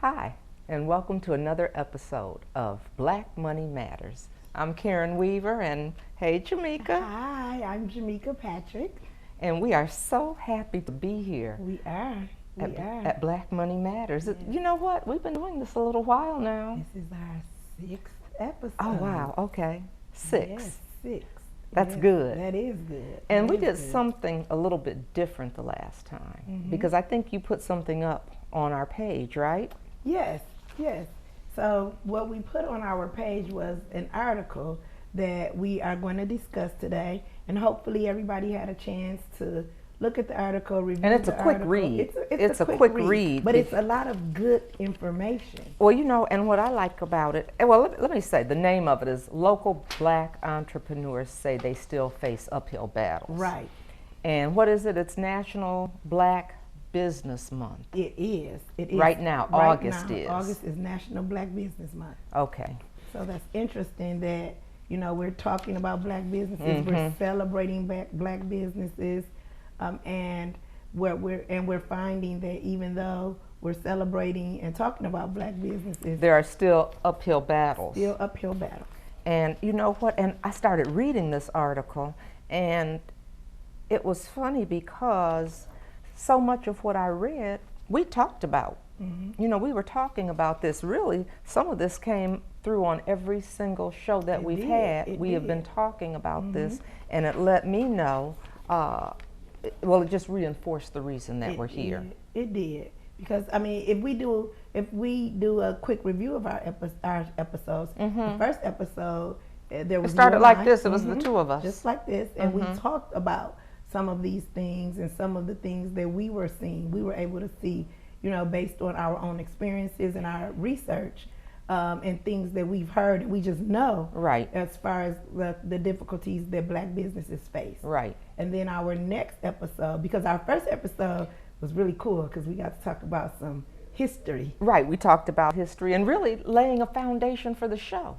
Hi, and welcome to another episode of Black Money Matters. I'm Karen Weaver, and hey, Jamaica. Hi, I'm Jamaica Patrick. And we are so happy to be here. We are. At Black Money Matters. Yes. You know what? We've been doing this a little while now. This is our sixth episode. Oh, wow. Okay. Six. Yes, six. That's Yes, good. That is good. And we That did is good. something a little bit different the last time. Mhm. Because I think you put something up on our page, right? Yes. So what we put on our page was an article that we are going to discuss today, and hopefully everybody had a chance to look at the article, review And it's the a quick article. read. It's a quick read, but it's a lot of good information. Well, you know, and what I like about it, well, let me say, the name of it is Local Black Entrepreneurs Say They Still Face Uphill Battles. Right. And what is it? It's National Black Business Month. It is. Right now, August is. August is National Black Business Month. Okay. So that's interesting that, you know, we're talking about black businesses, we're celebrating black businesses, and we're finding that even though we're celebrating and talking about black businesses, There are still uphill battles. still uphill battle. And you know what? And I started reading this article, and it was funny because so much of what I read, we talked about. You know, we were talking about this. Really, some of this came through on every single show that It we've did, had. it We have been did. talking about this, and it let me know, well, it just reinforced the reason that we're here. It did. Because I mean, if we do a quick review of our episodes, the first episode there was It started you and like I. this. It was the two of us. Just like this, and we talked about some of these things and some of the things that we were seeing. We were able to see, you know, based on our own experiences and our research, and things that we've heard and we just know. Right. As far as the difficulties that black businesses face. Right. And then our next episode, because our first episode was really cool because we got to talk about some history. Right, we talked about history and really laying a foundation for the show.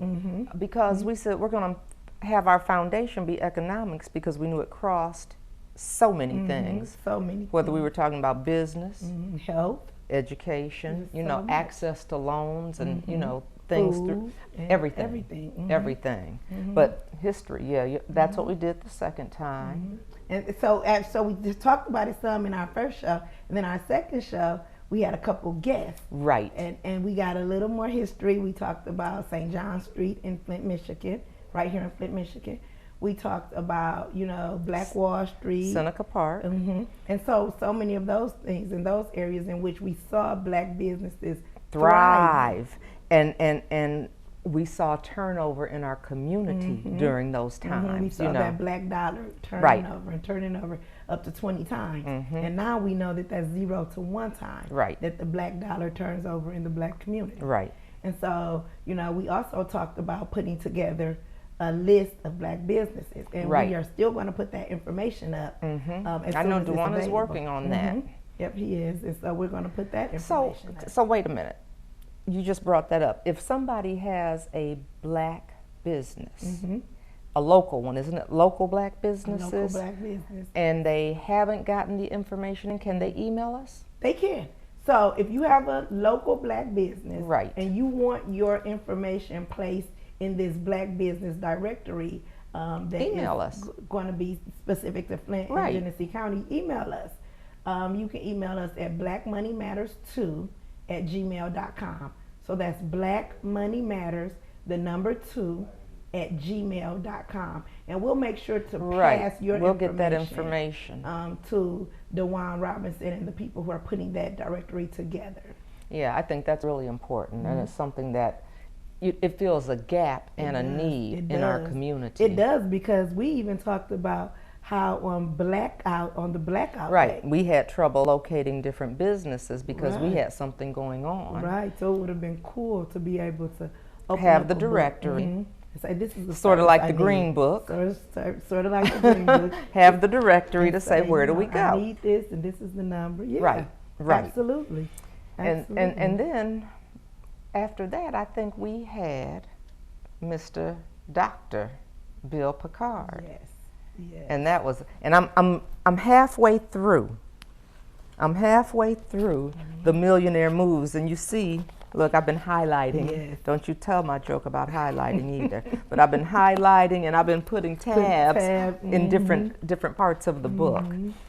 Because we said we're going to have our foundation be economics because we knew it crossed so many things. So many. Whether we were talking about business, Health, education, you so know, much. access to loans and, you know, things food, through and everything. Everything. But history, yeah, that's what we did the second time. And so we just talked about it some in our first show, and then our second show we had a couple guests. Right. And we got a little more history. We talked about St. John Street in Flint, Michigan, right here in Flint, Michigan. We talked about, you know, Black Wall Street, Seneca Park. and so many of those things in those areas in which we saw black businesses Thrive. And we saw turnover in our community during those times. We saw you know. that black dollar turning over up to 20 times. And now we know that that's 0 to 1 time. Right. That the black dollar turns over in the black community. Right. And so, you know, we also talked about putting together a list of black businesses. And Right. we are still going to put that information up. As I soon know as it's Dewan is available. working on that. Yep, he is. And so we're going to put that So, information up. so wait a minute. You just brought that up. If somebody has a black business, a local one, isn't it? Local black businesses? Local black business. And they haven't gotten the information in, can they email us? They can. So if you have a local black business, Right. and you want your information placed in this black business directory, that Email is us. going to be specific to Flint Right. and Genesee County, email us. You can email us at blackmoneymatters2@gmail.com. So that's blackmoneymatters, the number 2@gmail.com, and we'll make sure to pass your We'll information. get that information. To Dewan Robinson and the people who are putting that directory together. Yeah, I think that's really important, and it's something that it fills a gap and a It need in our does. community. It does, because we even talked about how on the blackout Right. day, We had trouble locating different businesses because we Right. had something going on. right? So it would have been cool to be able to open Have up the a book, directory. and say this is the Sort of service like I the need. Green Book. Sort of like the Green Book. Have the directory And to say, where you do know, we I go? need this, and this is the number. Yeah, Right. Absolutely. And then after that, I think we had Mr. Dr. Bill Picard. Yes. And that was, and I'm halfway through I'm halfway through The Millionaire Moves, and you see, look, I've been highlighting. Yes. Don't you tell my joke about highlighting either. But I've been highlighting, and I've been putting tabs in different parts of the book.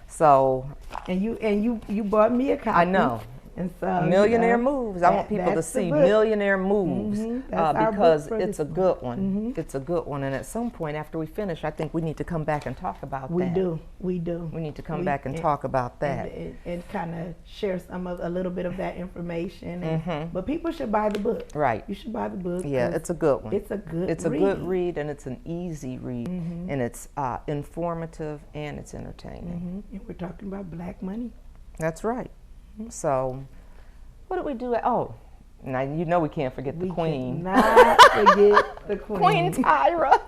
So. And you bought me a copy. I know. And so Millionaire Moves. I want people to see Millionaire Moves because it's a good one. It's a good one. And at some point after we finish, I think we need to come back and talk about that. We do. We need to come back and talk about that. And kind of share a little bit of that information. But people should buy the book. Right. You should buy the book. Yeah, it's a good one. It's a good It's a good read, and it's an easy read. And it's informative, and it's entertaining. And we're talking about black money. That's right. So, what did we do? Oh, now you know we can't forget the Queen. Not forget the Queen. Queen Tyra.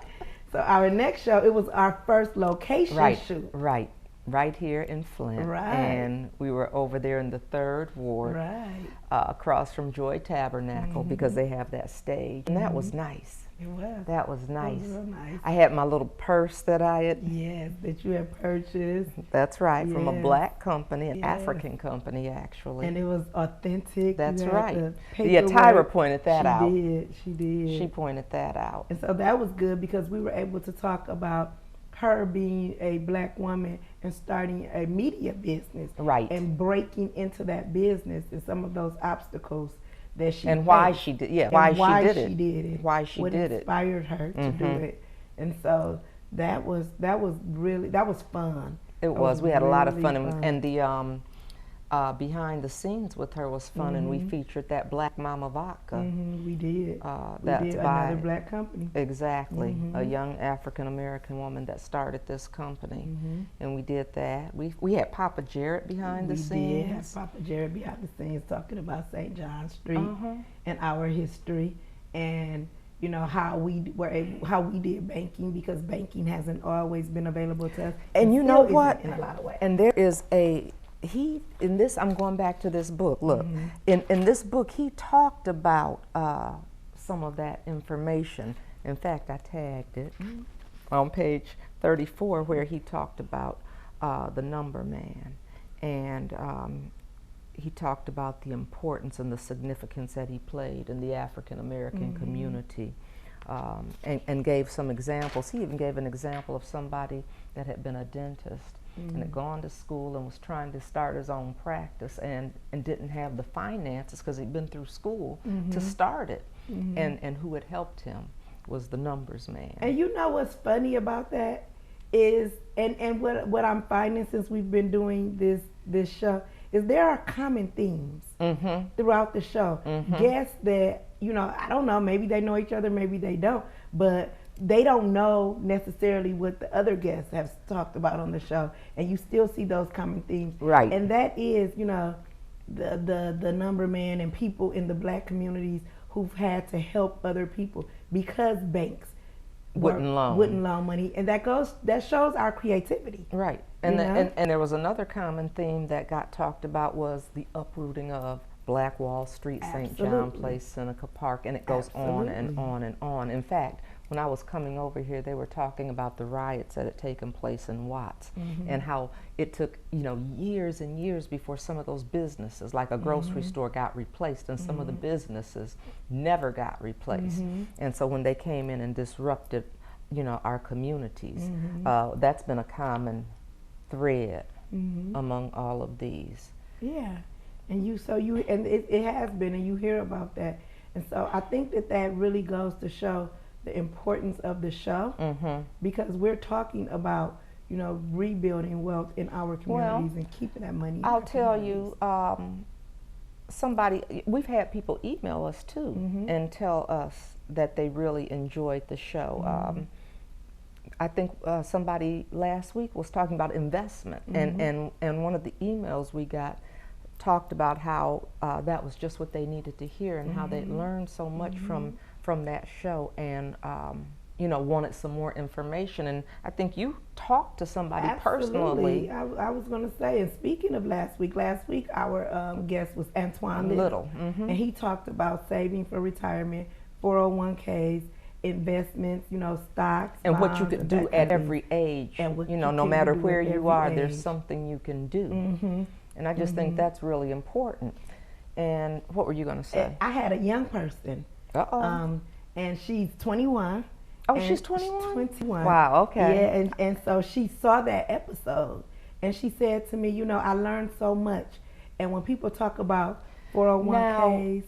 So our next show, it was our first location shoot. Right here in Flint. Right. And we were over there in the 3rd Ward. Right. Across from Joy Tabernacle because they have that stage. And that was nice. It was. That was nice. It was real nice. I had my little purse that I had. Yes, that you had purchased. That's right, from a black company, an Yes. African company actually. And it was authentic. That's right. Yeah, Tyra pointed that out. She did. She pointed that out. And so that was good because we were able to talk about her being a black woman and starting a media business. Right. And breaking into that business and some of those obstles that she and why she did why she did it. Why she what did it. inspired her to do it. And so that was fun. It was. We had a lot of fun. And the behind the scenes with her was fun, and we featured that Black Mama Vodka. We did. That's we did by another black company. Exactly, a young African American woman that started this company, and we did that. We had Papa Jarrett behind the scenes. We did have Papa Jarrett behind the scenes talking about St. John Street and our history, and you know how we did banking, because banking hasn't always been available to us. And you know what? In a lot of ways. And there is in this, I'm going back to this book. Look, in this book, he talked about some of that information. In fact, I tagged it on page 34, where he talked about the number man, and he talked about the importance and the significance that he played in the African American community, and gave some examples. He even gave an example of somebody that had been a dentist and had gone to school and was trying to start his own practice and didn't have the finances because he'd been through school to start it. And who had helped him was the numbers man. And you know what's funny about that is, and what I'm finding since we've been doing this show, is there are common themes throughout the show. Guests that, you know, I don't know, maybe they know each other, maybe they don't, but they don't know necessarily what the other guests have talked about on the show, and you still see those common themes. Right. And that is, you know, the number man and people in the black communities who've had to help other people because banks wouldn't loan money, and that shows our creativity. Right. And there was another common theme that got talked about was the uprooting of Black Wall Street, St. John Place, Seneca Park, and it goes on and on and on. In fact, when I was coming over here, they were talking about the riots that had taken place in Watts and how it took, you know, years and years before some of those businesses, like a grocery store, got replaced, and some of the businesses never got replaced. And so when they came in and disrupted, you know, our communities, that's been a common thread among all of these. Yeah, and it has been, and you hear about that, and so I think that really goes to show the importance of the show, because we're talking about, you know, rebuilding wealth in our communities and keeping that money. I'll tell you, we've had people email us too and tell us that they really enjoyed the show. I think somebody last week was talking about investment, and one of the emails we got talked about how that was just what they needed to hear, and how they learned so much from that show, and you know, wanted some more information. And I think you talked to somebody personally. I was going to say, and speaking of last week our guest was Antoine Little, and he talked about saving for retirement, 401ks, investments, you know, stocks, and bonds, what you could do at every age. And you know, no matter where you are, there's something you can do. And I just think that's really important. And what were you going to say? I had a young person. And she's 21. Oh, she's 21? She's 21. Wow, okay. Yeah, and so she saw that episode, and she said to me, you know, I learned so much. And when people talk about 401ks.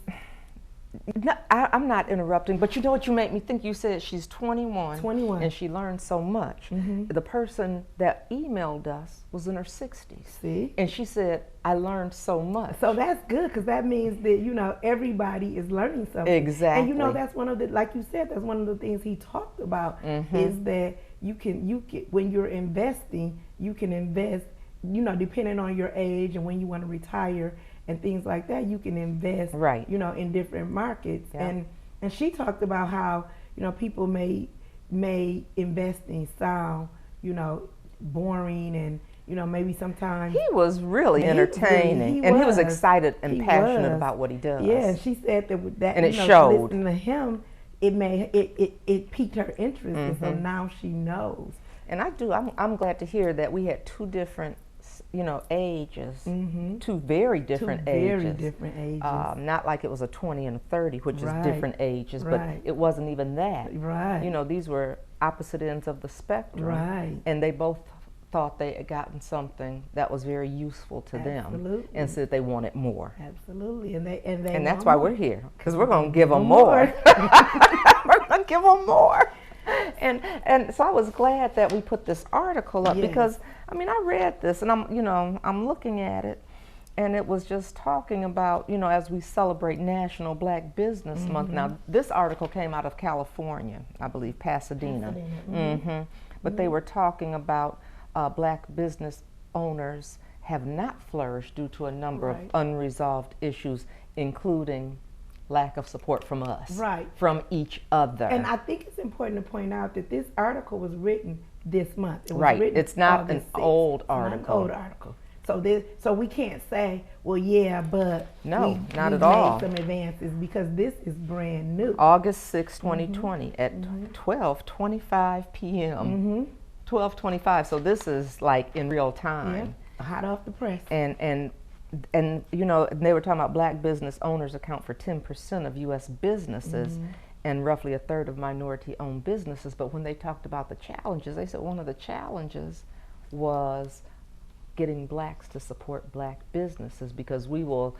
No, I'm not interrupting, but you know what you make me think? You said she's 21. 21. And she learned so much. The person that emailed us was in her 60s. See? And she said, I learned so much. So that's good, because that means that, you know, everybody is learning something. Exactly. And you know, that's one of the, like you said, that's one of the things he talked about, is that you can, when you're investing, you can invest, you know, depending on your age and when you want to retire and things like that, you can invest, you know, in different markets. And she talked about how, you know, people may investing sound, you know, boring, and, you know, maybe sometimes. He was really entertaining, and he was excited and passionate about what he does. Yeah, and she said that and it you know, showed. Listening to him, it piqued her interest, and so now she knows. And I'm glad to hear that we had two different, you know, ages, two very different ages. Very different ages. Not like it was a 20 and a 30, which is different ages, but it wasn't even that. Right. You know, these were opposite ends of the spectrum. Right. And they both thought they had gotten something that was very useful to them, and said they wanted more. Absolutely. And that's why we're here, because we're going to give them more. We're going to give them more. And so I was glad that we put this article up, because I mean, I read this, and I'm looking at it, and it was just talking about, you know, as we celebrate National Black Business Month. Now, this article came out of California, I believe, Pasadena. But they were talking about black business owners have not flourished due to a number of unresolved issues, including lack of support from us, from each other. And I think it's important to point out that this article was written this month. It was written it's not August an 6th. old It's article. not an old article. So we can't say, well, yeah, but no, not we at all. made some advances, because this is brand new. August 6, 2020 at 12:25 p.m. 12:25. So this is like in real time. Yeah, hot off the press. And you know, they were talking about black business owners account for 10% of U.S. businesses and roughly a third of minority-owned businesses. But when they talked about the challenges, they said one of the challenges was getting blacks to support black businesses, because we will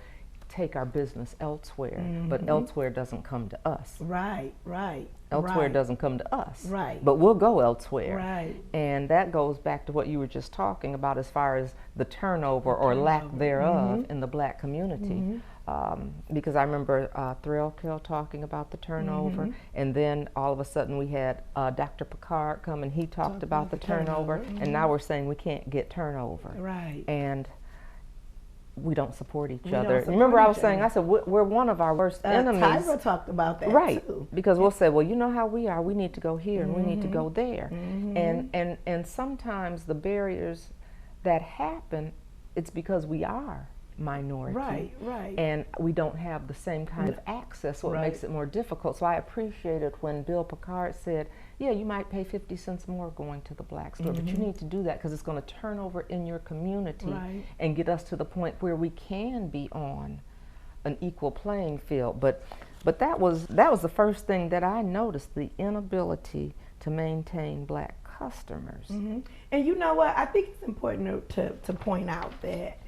take our business elsewhere, but elsewhere doesn't come to us. Elsewhere doesn't come to us. But we'll go elsewhere. And that goes back to what you were just talking about as far as the turnover or lack thereof in the black community. Because I remember Threlkill talking about the turnover, and then all of a sudden we had Dr. Picard come, and he talked about the turnover, and now we're saying we can't get turnover. And we don't support each other. Remember I was saying, I said, we're one of our worst enemies. Tyra talked about that too. Because we'll say, well, you know how we are, we need to go here and we need to go there. And sometimes the barriers that happen, it's because we are minority. And we don't have the same kind of access, so it makes it more difficult. So I appreciated when Bill Picard said, yeah, you might pay 50 cents more going to the black store, but you need to do that because it's going to turn over in your community and get us to the point where we can be on an equal playing field. But that was the first thing that I noticed, the inability to maintain black customers. And you know what? I think it's important to point out that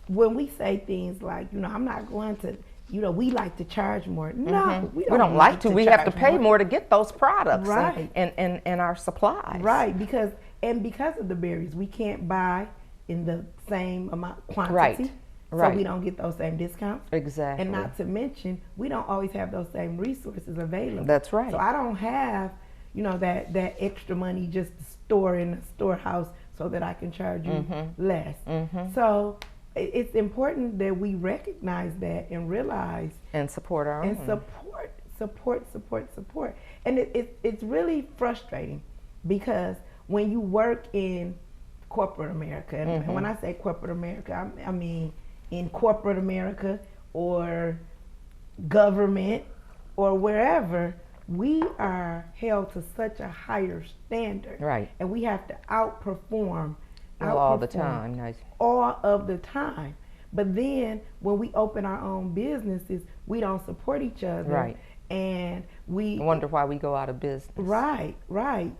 when we say things like, you know, I'm not going to, you know, we like to charge more. No, we don't like to. We have to pay more to get those products and our supplies. Because of the barriers, we can't buy in the same amount quantity. So we don't get those same discounts. Exactly. And not to mention, we don't always have those same resources available. That's right. So I don't have, you know, that extra money just to store in the storehouse so that I can charge you less. So it's important that we recognize that and realize and support our own. And support. And it's really frustrating, because when you work in corporate America, and when I say corporate America, I mean in corporate America or government or wherever, we are held to such a higher standard. And we have to outperform Well, all the time. Nice. All of the time. But then when we open our own businesses, we don't support each other. Right. And we wonder why we go out of business. Right.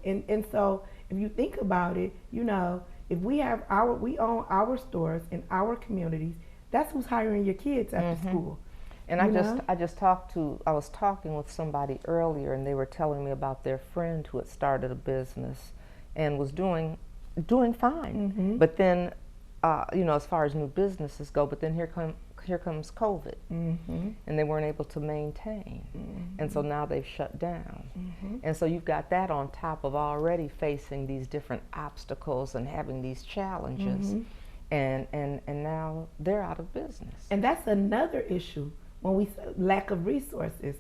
And so if you think about it, if we own our stores in our communities, that's who's hiring your kids after school. And I was talking with somebody earlier, and they were telling me about their friend who had started a business and was doing fine. But then, as far as new businesses go, but then here comes COVID, and they weren't able to maintain, and so now they've shut down. And so you've got that on top of already facing these different obstacles and having these challenges, and now they're out of business. And that's another issue when we lack of resources,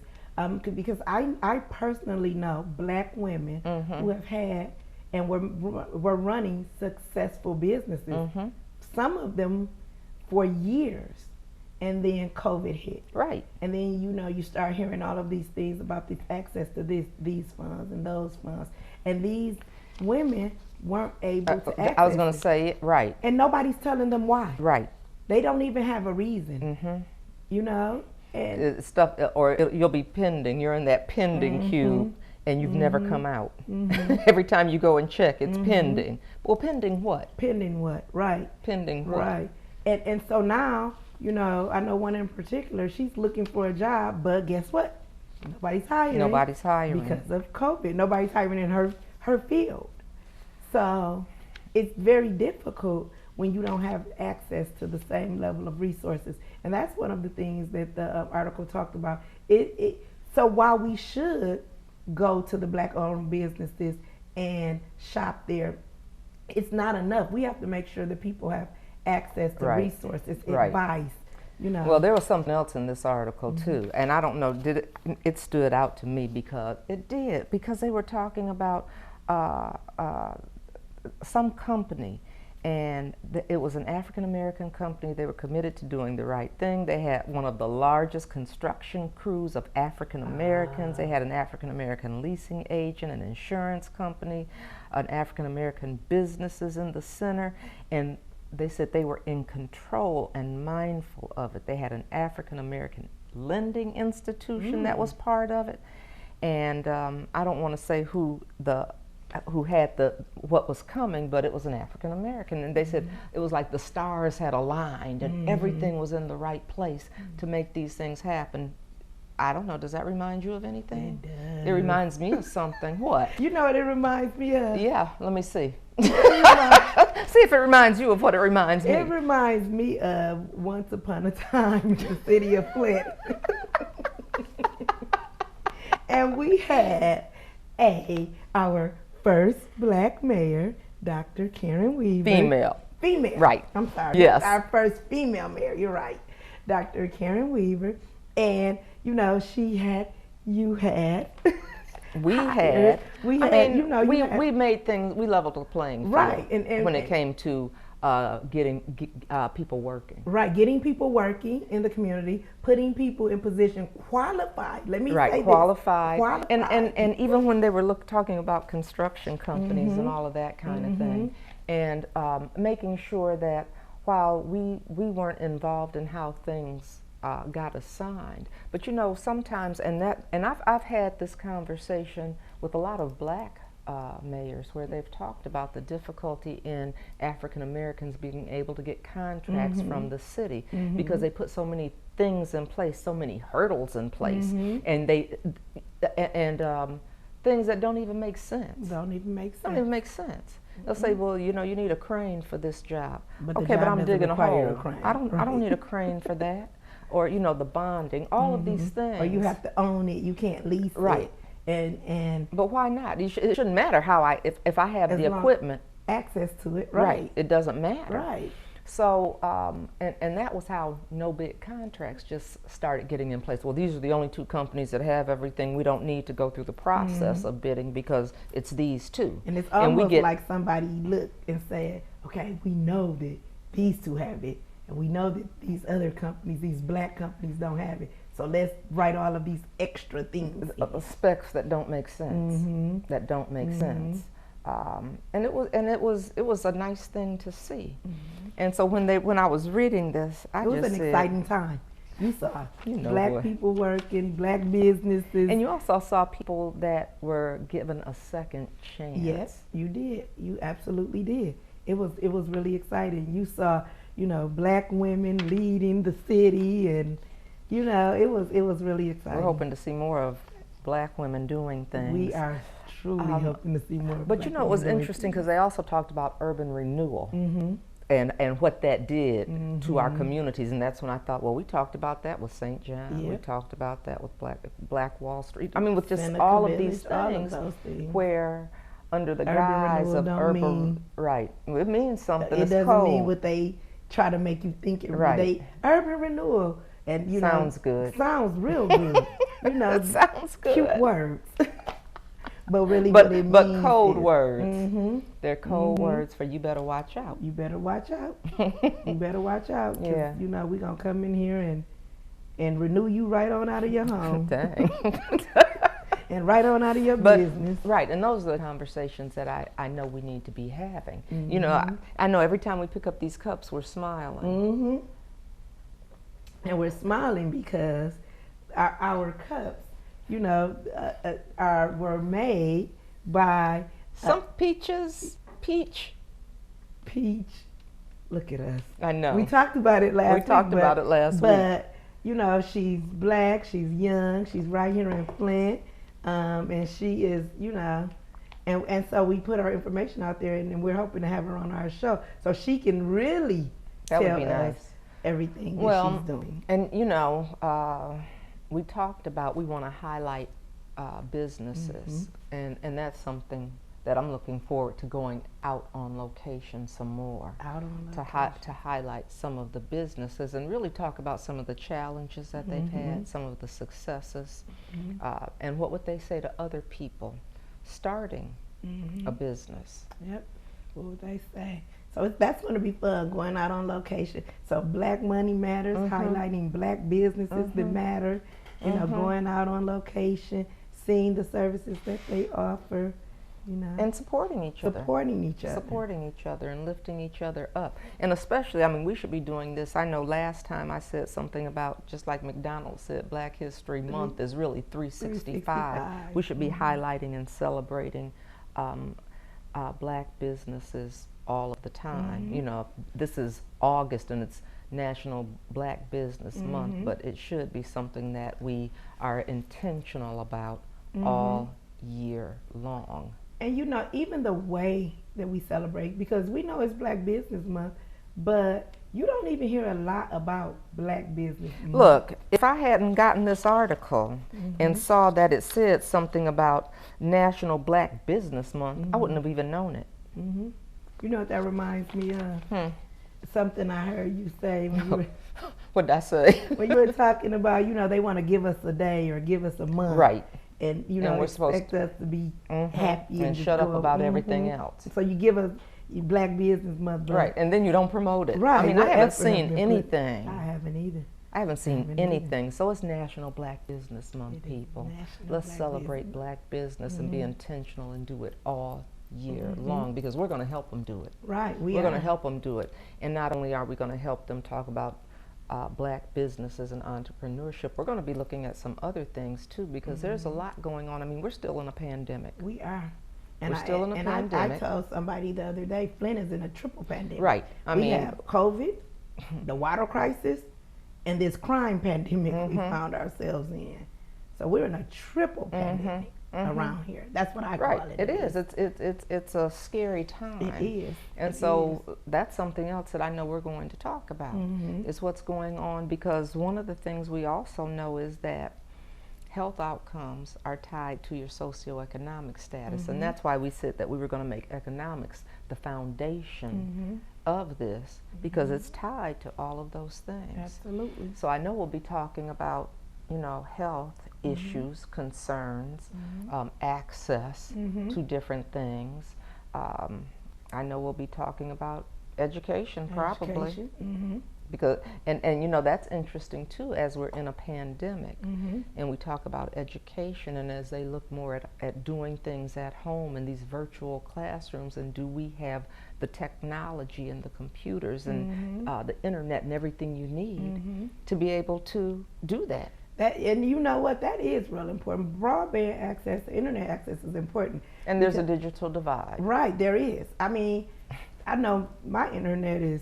because I personally know Black women who have had and were running successful businesses, some of them for years. And then COVID hit. Right. And then you start hearing all of these things about this access to these funds and those funds. And these women weren't able to access I was going to say it, right. And nobody's telling them why. Right. They don't even have a reason. And stuff, or you'll be pending. You're in that pending queue, and you've never come out. Every time you go and check, it's pending. Well, pending what? Pending what? Right. Pending what? Right. And so now, I know one in particular, she's looking for a job, but guess what? Nobody's hiring. Nobody's hiring. Because of COVID. Nobody's hiring in her field. So it's very difficult when you don't have access to the same level of resources. And that's one of the things that the article talked about. So while we should go to the Black-owned businesses and shop there, it's not enough. We have to make sure that people have access to resources, advice, Well, there was something else in this article too, and I don't know, it stood out to me because it did, because they were talking about some company, and it was an African-American company. They were committed to doing the right thing. They had one of the largest construction crews of African-Americans. They had an African-American leasing agent, an insurance company, an African-American businesses in the center, and they said they were in control and mindful of it. They had an African-American lending institution that was part of it, and I don't want to say who had what was coming, but it was an African-American, and they said it was like the stars had aligned and everything was in the right place to make these things happen. I don't know, does that remind you of anything? It does. It reminds me of something. What? You know what it reminds me of? Yeah, let me see. See if it reminds you of what it reminds me. It reminds me of Once Upon a Time in the city of Flint. And we had our first Black mayor, Dr. Karen Weaver. Female. Right. I'm sorry. Yes. Our first female mayor, you're right. Dr. Karen Weaver. And, we made things, we leveled the playing field. Right. And when it came to getting people working. Right, getting people working in the community, putting people in position qualified. Let me say qualified. Qualified. And even when they were talking about construction companies and all of that kind of thing, and making sure that while we weren't involved in how things got assigned, but sometimes, and I've had this conversation with a lot of Black mayors where they've talked about the difficulty in African Americans being able to get contracts from the city because they put so many things in place, so many hurdles in place, and things that don't even make sense. Don't even make sense. They'll say, well, you need a crane for this job. But okay, but I'm digging a hole. I don't Right. need a crane for that. Or the bonding, all of these things. Or you have to own it. You can't lease Right. it. And but why not? It shouldn't matter how if I have the equipment, access to it. Right. It doesn't matter. Right. So and that was how no bid contracts just started getting in place. Well, these are the only two companies that have everything. We don't need to go through the process of bidding because it's these two. And it's almost like somebody looked and said, okay, we know that these two have it. And we know that these other companies, these Black companies, don't have it. So let's write all of these extra things. Specs that don't make sense. That don't make sense. It was a nice thing to see. And so when I was reading this, I It was just an said, exciting time. You saw boy. black people working, black businesses. And you also saw people that were given a second chance. Yes, you did. You absolutely did. It was really exciting. You saw, black women leading the city, and it was really exciting. We're hoping to see more of black women doing things. We are truly hoping to see more. But it was interesting because they also talked about urban renewal. And what that did to our communities, and that's when I thought, well, we talked about that with St. John. We talked about that with Black Wall Street. I mean, with just Seneca all of Village, these all of things, those things. where under the Urban guise renewal of don't urban, mean- right? It means something. It It's doesn't code. mean what they try to make you think it. Right. Urban renewal, and Sounds good. Sounds real good. It sounds good. Cute words. But really, what it but means code is, words. They're code words for you better watch out. You better watch out. You better watch out. 'Cause, Yeah. we're gonna come in here and renew you right on out of your home. Dang. And right on out of your business. Right, and those are the conversations that I know we need to be having. I know every time we pick up these cups, we're smiling. And we're smiling because our cups, were made by Some peach. Look at us. I know. We talked about it last week. About it last week. But, she's black, she's young, she's right here in Flint, and she is, and so we put our information out there, and we're hoping to have her on our show so she can really tell us everything that she's doing. And, we talked about we want to highlight businesses, and that's something that I'm looking forward to going out on location some more. To highlight some of the businesses and really talk about some of the challenges that they've had, some of the successes, and what would they say to other people starting a business. Yep. What would they say? So that's going to be fun, going out on location. So Black Money Matters, highlighting black businesses that matter, going out on location, seeing the services that they offer, and supporting each other. Supporting each other And lifting each other up. And especially, we should be doing this. I know last time I said something about, just like McDonald's said, Black History Month is really 365. We should be highlighting and celebrating black businesses all of the time. This is August and it's National Black Business Month, but it should be something that we are intentional about all year long. And even the way that we celebrate, because we know it's Black Business Month, but you don't even hear a lot about Black Business Month. Look, if I hadn't gotten this article and saw that it said something about National Black Business Month, I wouldn't have even known it. You know what that reminds me of? Something I heard you say when you were, What'd I say? when you were talking about, they want to give us a day or give us a month. Right. And, And we're supposed expect us to be happy. And just shut up go about everything else. So you give us Black Business Month. Right, and then you don't promote it. Right. I haven't What effort seen has been anything. I haven't either. I haven't seen anything. So it's National Black Business Month, people. Let's celebrate Black business and be intentional and do it all year long, because we're going to help them do it. Right. We're going to help them do it. And not only are we going to help them talk about black businesses and entrepreneurship, we're going to be looking at some other things too, because there's a lot going on. We're still in a pandemic. We are. We're still in a pandemic. I told somebody the other day, Flint is in a triple pandemic. Right. We have COVID, the water crisis, and this crime pandemic we found ourselves in. So we're in a triple pandemic around here. That's what I call it. It is. It's a scary time. It is. And so that's something else that I know we're going to talk about, is what's going on, because one of the things we also know is that health outcomes are tied to your socioeconomic status, and that's why we said that we were going to make economics the foundation of this, because it's tied to all of those things. Absolutely. So I know we'll be talking about, health issues, concerns, access to different things. I know we'll be talking about education, probably. because and you know, that's interesting too, as we're in a pandemic and we talk about education, and as they look more at doing things at home in these virtual classrooms, and do we have the technology and the computers and the internet and everything you need to be able to do that. And you know what, that is real important. Broadband access, internet access is important. And there's a digital divide. Right, there is. I mean, I know my internet is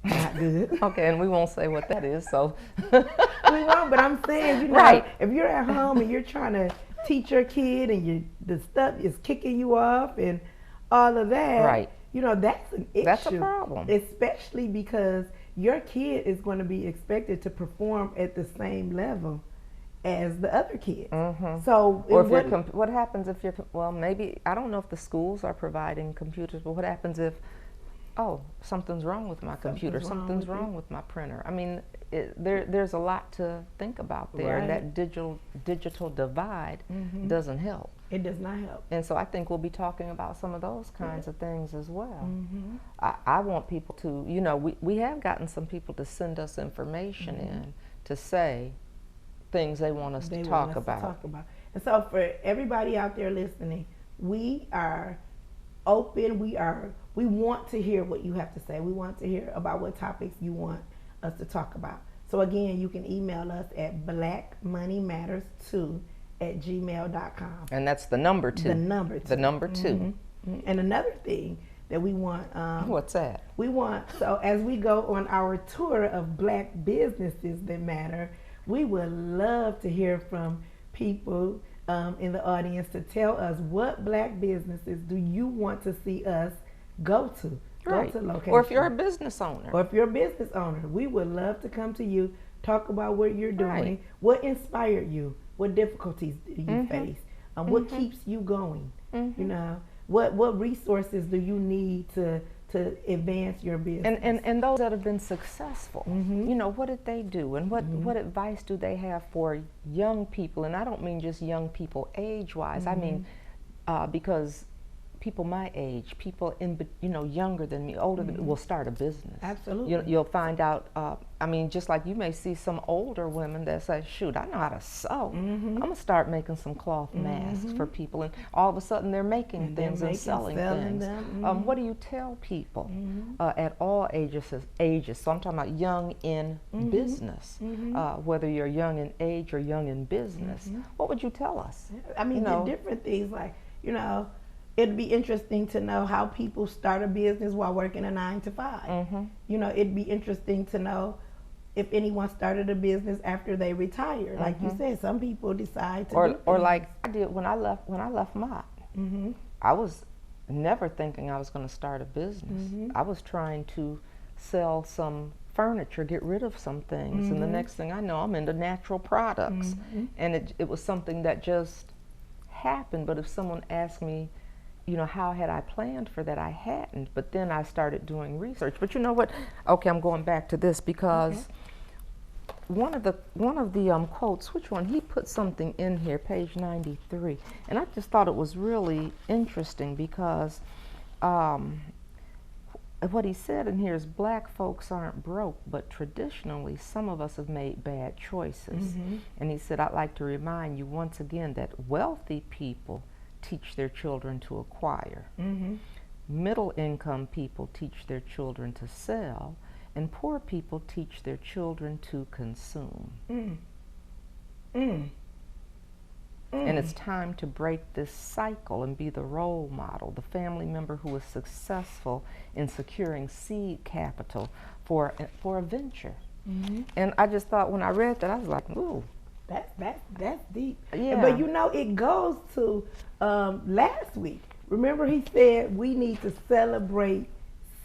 not good. Okay, and we won't say what that is, so. We won't, but I'm saying, you know, if you're at home and you're trying to teach your kid and the stuff is kicking you off and all of that, you know, that's an issue. That's a problem. Especially because your kid is going to be expected to perform at the same level as the other kids. So, or if what happens if you're, well, maybe, I don't know if the schools are providing computers, but what happens if, oh, something's wrong with my computer, something's wrong with my printer? I mean, there's a lot to think about there, and that digital divide doesn't help. It does not help. And so I think we'll be talking about some of those kinds of things as well. I want people to, you know, we have gotten some people to send us information in to say things they want us to talk about. And so for everybody out there listening, we are open. We want to hear what you have to say. We want to hear about what topics you want us to talk about. So again, you can email us at blackmoneymatters2@gmail.com. And that's the number 2. The number 2. The number 2. And another thing that we want. What's that? We want, so as we go on our tour of Black businesses that matter, we would love to hear from people in the audience to tell us what Black businesses do you want to see us go to. Go to location. Or if you're a business owner. We would love to come to you, talk about what you're doing, what inspired you, what difficulties do you face, what keeps you going, you know, what resources do you need to advance your business. And those that have been successful, you know, what did they do, and what advice do they have for young people? And I don't mean just young people age-wise. I mean because people my age, people younger than me, older than me, will start a business. Absolutely. You'll find out, I mean, just like you may see some older women that say, shoot, I know how to sew. I'm going to start making some cloth masks for people. And all of a sudden they're making things and selling things. What do you tell people at all ages? So I'm talking about young in business, whether you're young in age or young in business. What would you tell us? I mean, the different things, like, you know, it'd be interesting to know how people start a business while working a 9-to-5. You know, it'd be interesting to know if anyone started a business after they retire. Like you said, some people decide to or like I did when I left Mott. I was never thinking I was going to start a business. I was trying to sell some furniture, get rid of some things, and the next thing I know, I'm into natural products. And it was something that just happened. But if someone asked me, you know, how had I planned for that? I hadn't. But then I started doing research. But you know what? Okay, I'm going back to this because one of the quotes, which one? He put something in here, page 93, and I just thought it was really interesting because what he said in here is, Black folks aren't broke, but traditionally some of us have made bad choices. And he said, I'd like to remind you once again that wealthy people teach their children to acquire. Middle income people teach their children to sell, and poor people teach their children to consume. And it's time to break this cycle and be the role model, the family member who is successful in securing seed capital for a venture. And I just thought, when I read that, I was like, ooh. That's deep. Yeah. But you know, it goes to last week. Remember, he said we need to celebrate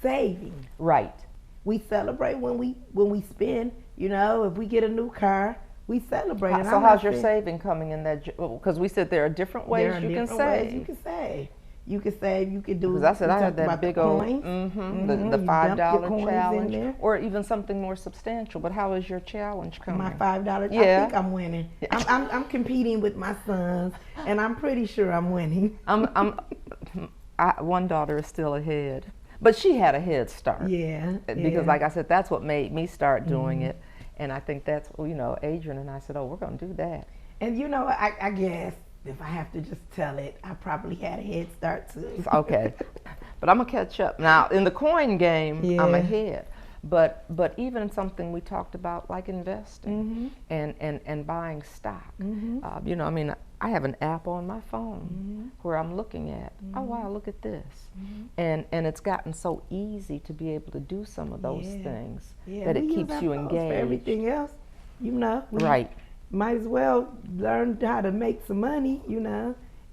saving. Right. We celebrate when we spend. You know, if we get a new car, we celebrate. So how's your saving coming in that? Because we said there are different ways you can save. You can save. You can save. You can do. Because I said I had that big old the $5 challenge, or even something more substantial. But how is your challenge coming? My $5. Yeah. I think I'm winning. I'm competing with my sons, and I'm pretty sure I'm winning. One daughter is still ahead. But she had a head start. Yeah. Because like I said, that's what made me start doing it. And I think that's, Adrian and I said, oh, we're going to do that. And I guess if I have to just tell it, I probably had a head start too. Okay. But I'm going to catch up. Now, in the coin game, I'm ahead. But even in something we talked about, like investing and buying stock. I have an app on my phone where I'm looking at, oh, wow, look at this. And it's gotten so easy to be able to do some of those things that it keeps you engaged. For everything else, right. Might as well learn how to make some money,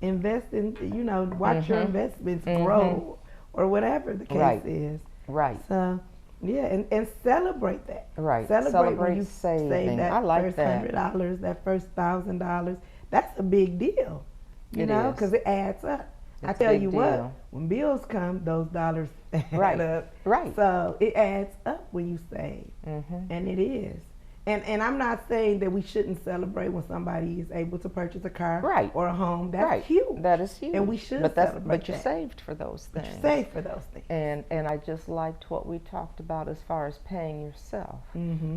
invest in, watch your investments grow or whatever the case is. Right. So, yeah, and celebrate that. Right. Celebrate when you saving. save that I like first that. $100, that first $1,000. That's a big deal, because it adds up. I tell you what, when bills come, those dollars add up. Right. So it adds up when you save, and it is. And I'm not saying that we shouldn't celebrate when somebody is able to purchase a car or a home. That's huge. That is huge. And we should celebrate But you saved for those things. You saved for those things. And I just liked what we talked about as far as paying yourself.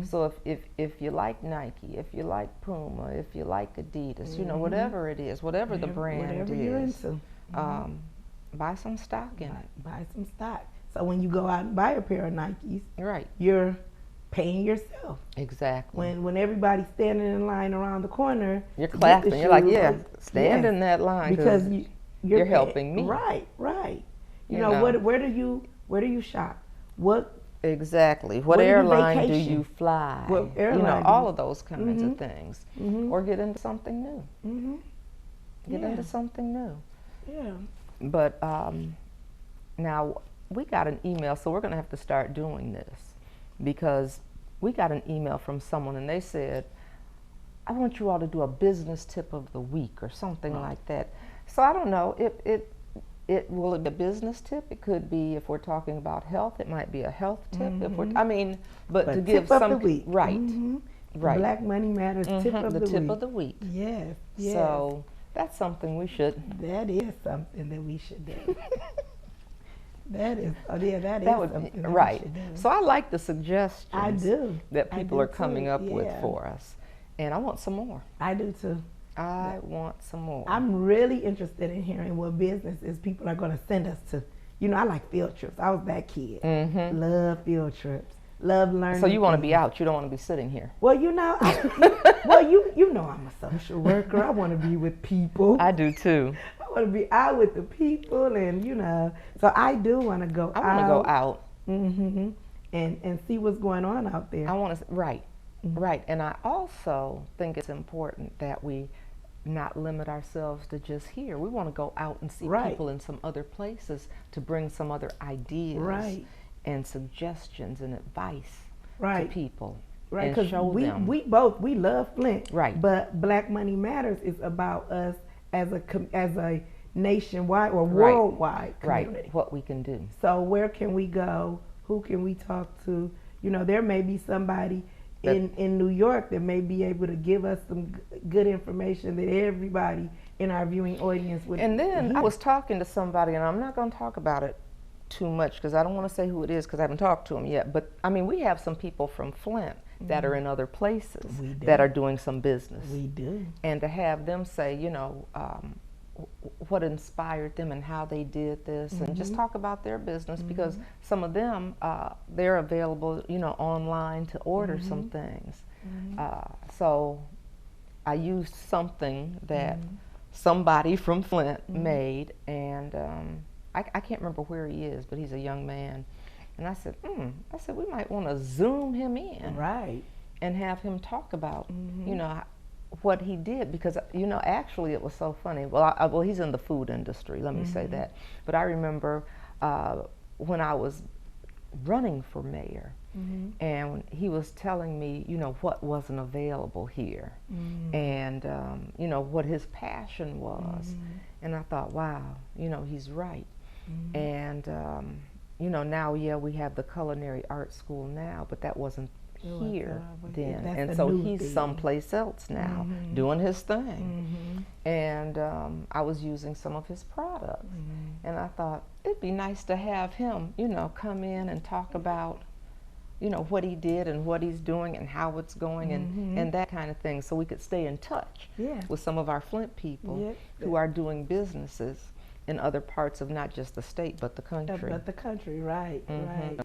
So if you like Nike, if you like Puma, if you like Adidas, whatever it is, whatever the brand whatever you're into, buy some stock in it. Buy some stock. So when you go out and buy a pair of Nikes, right, you're paying yourself. Exactly. When everybody's standing in line around the corner, you're clapping. You're like, stand in that line because you're helping me. Right. Where do you shop? What exactly? What airline do you fly? What airline? All of those kinds of things. Or get into something new. Get into something new. Yeah. But now we got an email, so we're going to have to start doing this. Because we got an email from someone and they said, I want you all to do a business tip of the week or something like that. So I don't know, will it be a business tip? It could be, if we're talking about health, it might be a health tip. But to give some of the week. Right. Black Money Matters tip of the week. The tip of the week. Yes. So that's something we should. That is something that we should do. That is something right. we should do. So I like the suggestions I do. that people are coming up with for us. And I want some more. I do too. I want some more. I'm really interested in hearing what businesses people are going to send us to. I like field trips. I was that kid. Love field trips. Love learning. So you want to be out. You don't want to be sitting here. Well, you know I'm a social worker. I want to be with people. I do too. I want to be out with the people, and so I do want to go out. I want to go out. And see what's going on out there. I want to, right. And I also think it's important that we not limit ourselves to just here. We want to go out and see people in some other places to bring some other ideas and suggestions and advice to people. Right, because we love Flint. Right. But Black Money Matters is about us as a nationwide or worldwide community. Right, what we can do. So where can we go? Who can we talk to? There may be somebody in New York that may be able to give us some good information that everybody in our viewing audience would. And then I was talking to somebody, and I'm not going to talk about it too much because I don't want to say who it is because I haven't talked to them yet. But we have some people from Flint that are in other places that are doing some business. We do. And to have them say, what inspired them and how they did this, and just talk about their business because some of them, they're available, online to order some things. So I used something that somebody from Flint made, and I can't remember where he is, but he's a young man. And I said, we might want to Zoom him in. Right. And have him talk about, what he did, because actually it was so funny. Well, he's in the food industry, let me say that. But I remember when I was running for mayor, and he was telling me, what wasn't available here, and what his passion was, and I thought, wow, he's right, and now we have the culinary art school now, but that wasn't here then. That's And a so new he's thing. someplace else now doing his thing. And I was using some of his products. And I thought it'd be nice to have him, you know, come in and talk about, you know, what he did and what he's doing and how it's going and that kind of thing, so we could stay in touch with some of our Flint people who are doing businesses in other parts of not just the state but the country. But the country, right, right.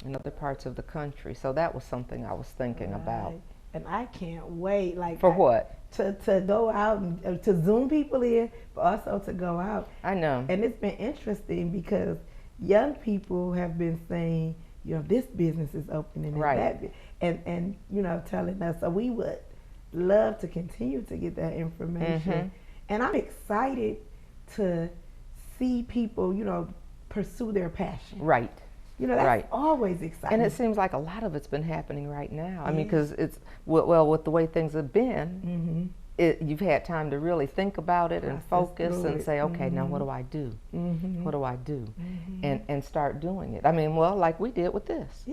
In other parts of the country. So that was something I was thinking about. And I can't wait. Like for what? To go out and to Zoom people in, but also to go out. I know. And it's been interesting because young people have been saying, you know, this business is opening and that, and you know, telling us. So we would love to continue to get that information. And I'm excited to see people, you know, pursue their passion. Right. You know, that's always exciting. And it seems like a lot of it's been happening right now. I mean, because it's, well, with the way things have been, you've had time to really think about it and focus and say, okay, now what do I do? What do I do? And start doing it. I mean, well, like we did with this.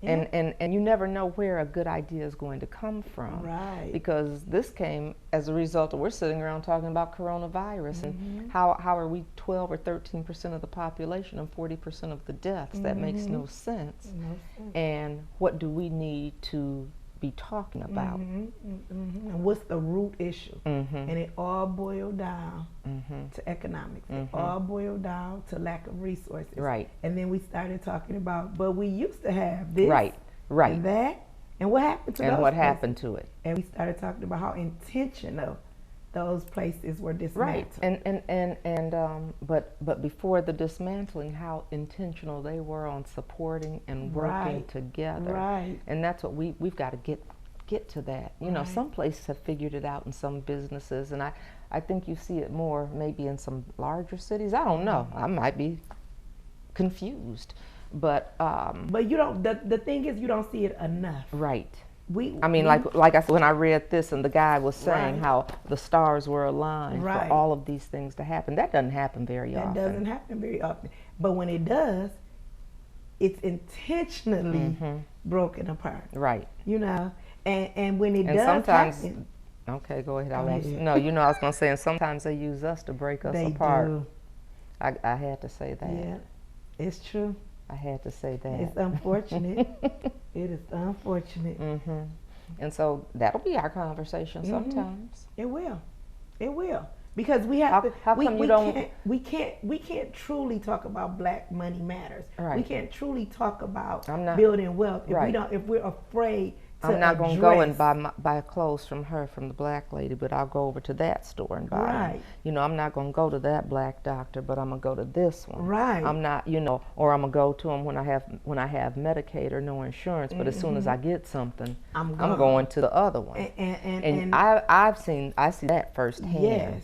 And you never know where a good idea is going to come from. Right. Because this came as a result of, we're sitting around talking about coronavirus and how are we 12 or 13% of the population and 40% of the deaths? That makes no sense. And what do we need to be talking about? And what's the root issue? And it all boiled down to economics. It all boiled down to lack of resources. Right. And then we started talking about, but we used to have this and that, and what happened to and what happened to it? And we started talking about how intentional those places were dismantled. But before the dismantling, how intentional they were on supporting and working together. And that's what we've got to get to that. You know, some places have figured it out in some businesses, and I think you see it more maybe in some larger cities. I don't know. I might be confused, but you don't. The thing is, you don't see it enough. Right. Like I said, when I read this and the guy was saying how the stars were aligned for all of these things to happen, that doesn't happen very often. That doesn't happen very often. But when it does, it's intentionally broken apart. Right. You know, and when it does sometimes happen. Okay, go ahead. No, you know, I was going to say, and sometimes they use us to break us apart. Do. I had to say that. Yeah, it's true. I had to say that. It's unfortunate. It is unfortunate. And so that'll be our conversation sometimes. It will. It will. Because we have to. How come you don't? We can't truly talk about Black Money Matters. Right. We can't truly talk about building wealth if we're afraid. I'm not going to go and buy clothes from the Black lady, but I'll go over to that store and buy them. You know, I'm not going to go to that Black doctor, but I'm going to go to this one. Right. I'm not, you know, or I'm going to go to them when I have Medicaid or no insurance, but as soon as I get something, I'm going to the other one. And I see that firsthand. Yes.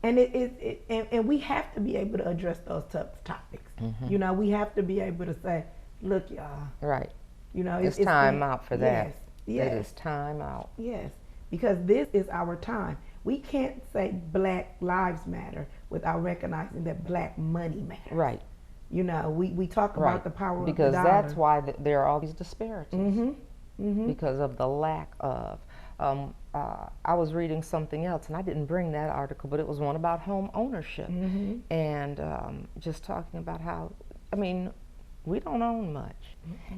And and we have to be able to address those tough topics. You know, we have to be able to say, look, y'all. Right. You know, it's time out for that. Yes. It is time out. Yes, because this is our time. We can't say Black Lives Matter without recognizing that Black money matters. Right. You know, we talk about the power because of the dollar. That's why there are all these disparities. Because of the lack of. I was reading something else, and I didn't bring that article, but it was one about home ownership, and just talking about how, I mean, we don't own much,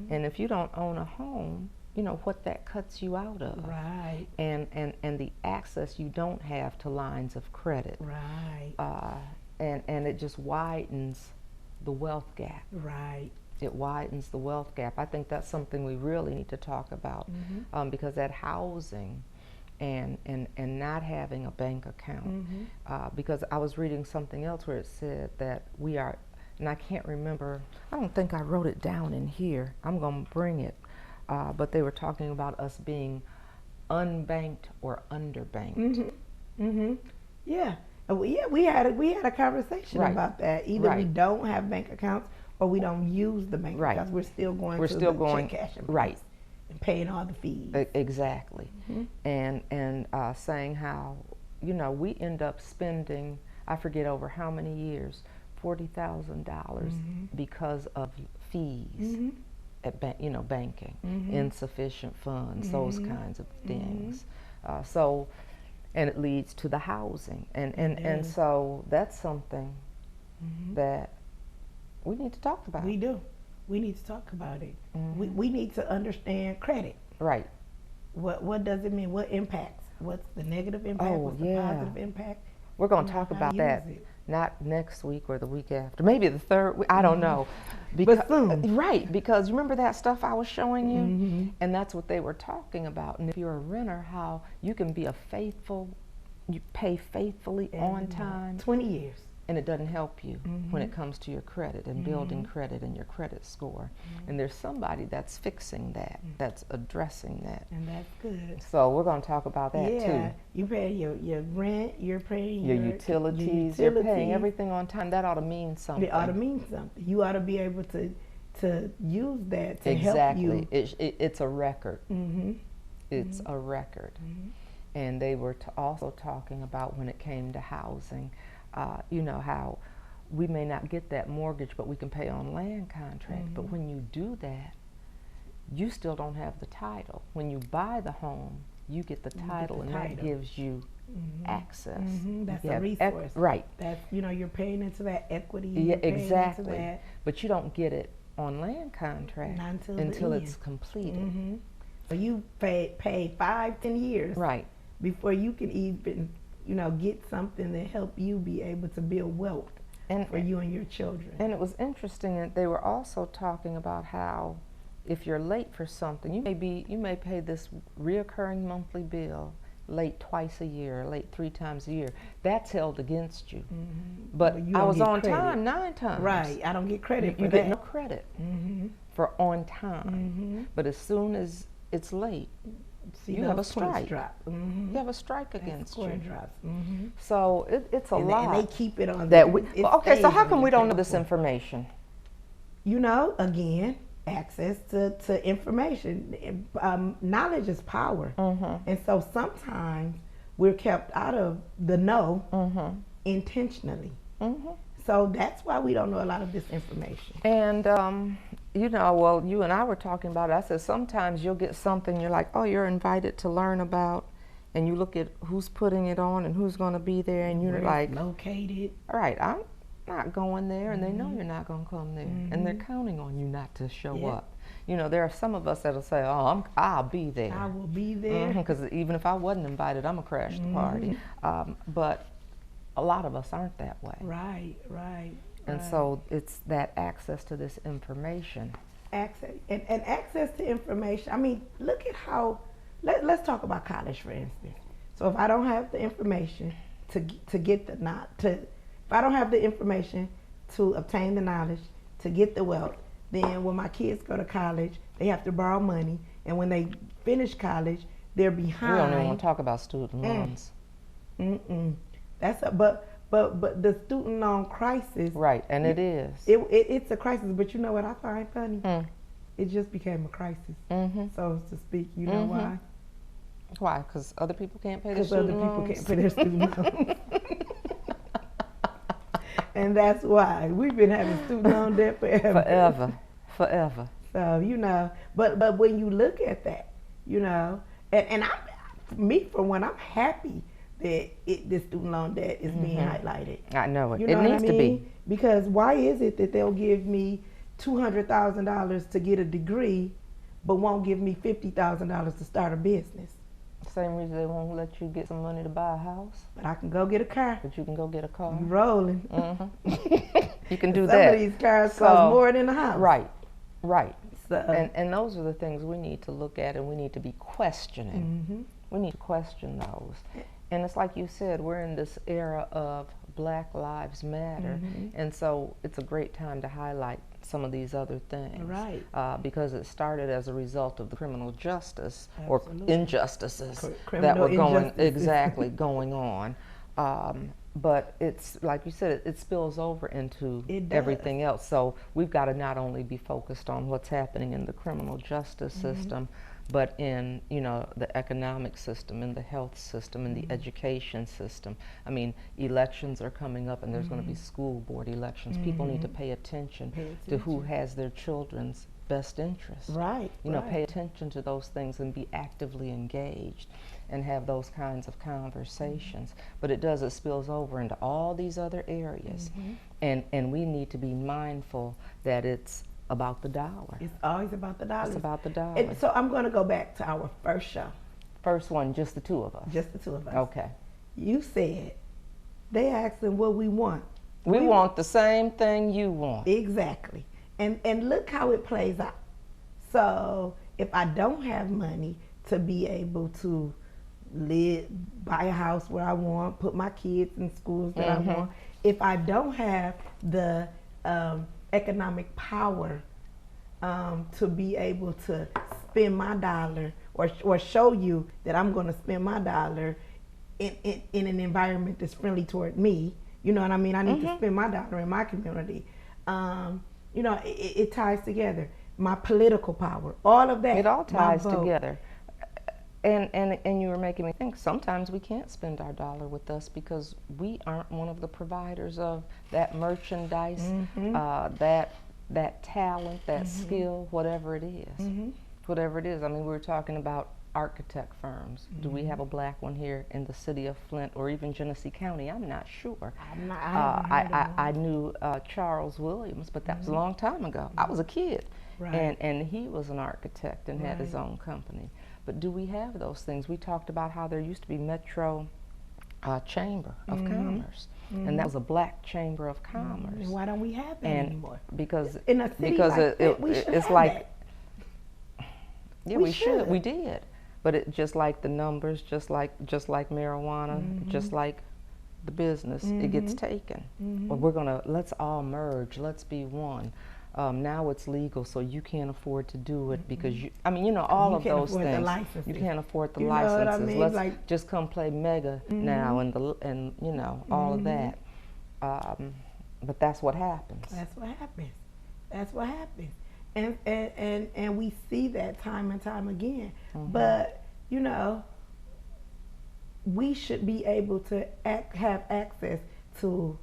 and if you don't own a home, you know what that cuts you out of, right? And the access you don't have to lines of credit, right? And it just widens the wealth gap, right? It widens the wealth gap. I think that's something we really need to talk about, because that housing and not having a bank account, because I was reading something else where it said that we are, and I can't remember, I don't think I wrote it down in here, I'm going to bring it, but they were talking about us being unbanked or underbanked. Yeah. We had a conversation about that. Either we don't have bank accounts or we don't use the bank accounts. We're still going to check cashing and paying all the fees. Exactly. And saying how, you know, we end up spending, I forget over how many years, $40,000 because of fees. at banking, insufficient funds, those kinds of things. So, and it leads to the housing, and so that's something that we need to talk about. We do. We need to talk about it. We need to understand credit. Right. What does it mean? What impacts? What's the negative impact? What's the positive impact? We're going to talk about that. Not next week or the week after. Maybe the third week. I don't know. But soon. Right, because you remember that stuff I was showing you? And that's what they were talking about. And if you're a renter, how you can be you pay faithfully on time. 20 years. And it doesn't help you when it comes to your credit and building credit and your credit score. And there's somebody that's fixing that, that's addressing that. And that's good. So we're going to talk about that too. Yeah, you pay your rent, you're paying your utilities, you're paying everything on time. That ought to mean something. It ought to mean something. You ought to be able to use that to help you. It's a record. It's a record. And they were also talking about when it came to housing, you know, how we may not get that mortgage, but we can pay on land contract. But when you do that, you still don't have the title. When you buy the home, you get the title, and that gives you access. That's a resource. Right. That's, you know, you're paying into that equity. Yeah, exactly. But you don't get it on land contract until it's completed. So you pay 5-10 years. Right. Before you can even, you know, get something to help you be able to build wealth for you and your children. And it was interesting that they were also talking about how if you're late for something, you may pay this reoccurring monthly bill late twice a year, late 3 times a year. That's held against you. But I was on time 9 times. Right. I don't get credit for you that. get no credit for on time. But as soon as it's late, you have a strike. You have a strike against you. Drops. So it's a lot. And they keep it on that. Okay, so how come we don't know this information? You know, again, access to information. Knowledge is power. And so sometimes we're kept out of the know intentionally. So that's why we don't know a lot of this information. And you know, well, you and I were talking about it. I said sometimes you'll get something, you're like, oh, you're invited to learn about, and you look at who's putting it on and who's going to be there, and you're like, located. All right, I'm not going there, and they know you're not going to come there, and they're counting on you not to show up. You know, there are some of us that'll say, oh, I'll be there. I will be there. Because even if I wasn't invited, I'm going to crash the party. But a lot of us aren't that way. Right. And so it's that access to this information. Access and access to information. I mean, look at how. Let's talk about college, for instance. So if I don't have the information to get if I don't have the information to obtain the knowledge to get the wealth, then when my kids go to college, they have to borrow money, and when they finish college, they're behind. We don't even want to talk about student loans. That's but the student loan crisis. Right, and it is. It's a crisis, but you know what I find funny? It just became a crisis, so to speak. You know why? Why? Because other people can't pay their student loans? Because other people can't pay their student loans. And that's why. We've been having student loan debt forever. Forever. So, you know, but when you look at that, you know, and for one, I'm happy that this student loan debt is being highlighted. I know it. You know it needs to be. Because why is it that they'll give me $200,000 to get a degree, but won't give me $50,000 to start a business? Same reason they won't let you get some money to buy a house. But I can go get a car. But you can go get a car. You rolling. You can do Some that. Some of these cars cost more than a house. Right. So, and those are the things we need to look at, and we need to be questioning. We need to question those. And it's like you said, we're in this era of Black Lives Matter, and so it's a great time to highlight some of these other things. Right. Because it started as a result of the criminal justice or injustices Criminal that were injustices. going on. But it's like you said, it spills over into everything else. So we've got to not only be focused on what's happening in the criminal justice system, but in, you know, the economic system, in the health system, in the education system. I mean, elections are coming up, and there's going to be school board elections. People need to pay attention to who has their children's best interest. Right. You know, pay attention to those things and be actively engaged and have those kinds of conversations. But it spills over into all these other areas. And we need to be mindful that it's about the dollar. It's always about the dollar. It's about the dollar. And so I'm going to go back to our first show. First one, just the two of us. Just the two of us. Okay. You said they asking what we want. We want the same thing you want. Exactly. And look how it plays out. So if I don't have money to be able to buy a house where I want, put my kids in schools that I want, if I don't have the economic power to be able to spend my dollar or show you that I'm going to spend my dollar in an environment that's friendly toward me, you know what I mean? I need to spend my dollar in my community. You know, it ties together. My political power, all of that. It all ties together. And you were making me think, sometimes we can't spend our dollar with us because we aren't one of the providers of that merchandise, that talent, that skill, whatever it is. Whatever it is. I mean, we were talking about architect firms. Do we have a black one here in the city of Flint or even Genesee County? I'm not sure. I knew Charles Williams, but that was a long time ago. I was a kid. Right. And he was an architect and had his own company. But do we have those things? We talked about how there used to be Metro Chamber of Commerce, and that was a black chamber of commerce. And why don't we have that anymore? Because in a city like that, we should have that. Yeah, we should. We did. But it just like the numbers, just like marijuana, just like the business, it gets taken. Well, let's all merge. Let's be one. Now it's legal, so you can't afford to do it because all of those things. You can't afford the licenses. I mean? Let's just come play Mega now, and all of that. But that's what happens. That's what happens. That's what happens. And we see that time and time again. But we should be able to have access to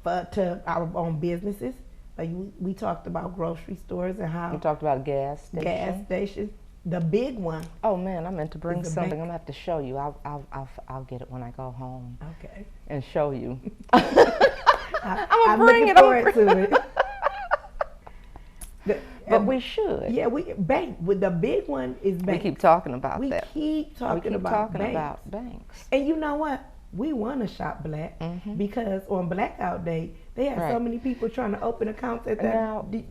our own businesses. Like we talked about grocery stores and how we talked about gas stations. The big one. Oh man, I meant to bring something. I'm gonna have to show you. I'll get it when I go home. Okay. And show you. I'm looking forward to it. But we should. Yeah, with the big one is banks. We keep talking about that. We keep talking about banks. And you know what? We want to shop black because on Blackout Day they had so many people trying to open accounts at that.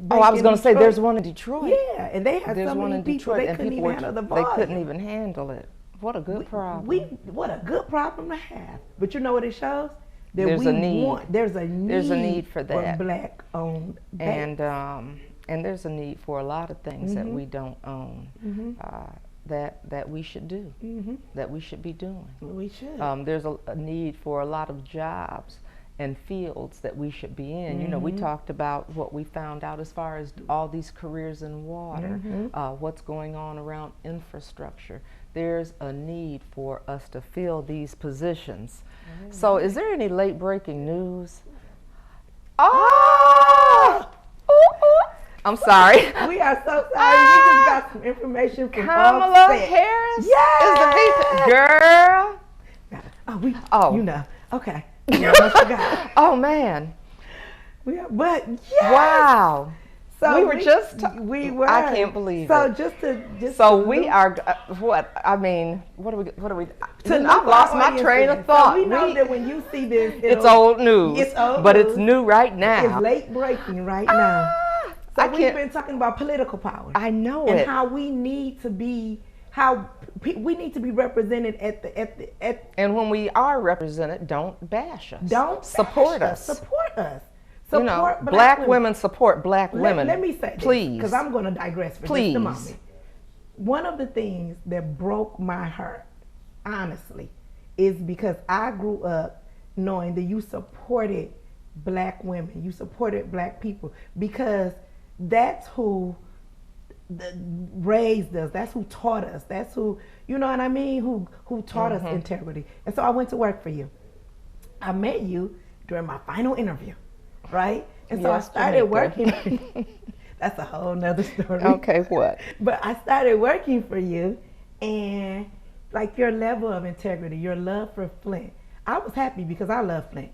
I was going to say there's one in Detroit. Yeah, and they had so many people they couldn't even handle the volume. They couldn't even handle it. What a good problem. What a good problem to have. But you know what it shows? That there's a need. There's a need for that. For black-owned banks. And there's a need for a lot of things that we don't own. That we should do, that we should be doing. We should. There's a need for a lot of jobs and fields that we should be in. We talked about what we found out as far as all these careers in water, what's going on around infrastructure. There's a need for us to fill these positions. So is there any late breaking news? Oh! I'm sorry. We are so sorry. We just got some information from Kamala Harris. Yes, is the VP. Girl. Okay. I forgot. Oh man. But yes. Wow. So we were just. We were. I can't believe it. We are. What I mean. What are we? I've lost my train of thought. So we know that when you see this, it's old news. It's old but news. It's new right now. It's late breaking right now. So we've been talking about political power. I know and how we need to be. How we need to be represented at. And when we are represented, don't bash us. Don't support us. Support us. Support black women. Support black women. Let me say this, please, because I'm going to digress for just a moment. One of the things that broke my heart, honestly, is because I grew up knowing that you supported black women, you supported black people, because that's who raised us, that's who taught us, that's who, you know what I mean, who taught us integrity. And so I went to work for you. I met you during my final interview, right? And so I started working. That's a whole nother story. Okay, what? But I started working for you, and like your level of integrity, your love for Flint. I was happy because I love Flint,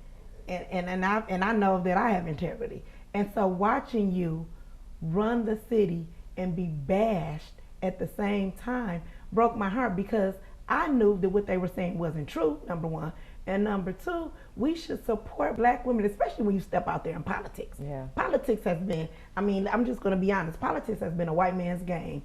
and I know that I have integrity. And so watching you run the city and be bashed at the same time broke my heart, because I knew that what they were saying wasn't true, number one. And number two, we should support black women, especially when you step out there in politics. Yeah. Politics has been, I mean, I'm just going to be honest, politics has been a white man's game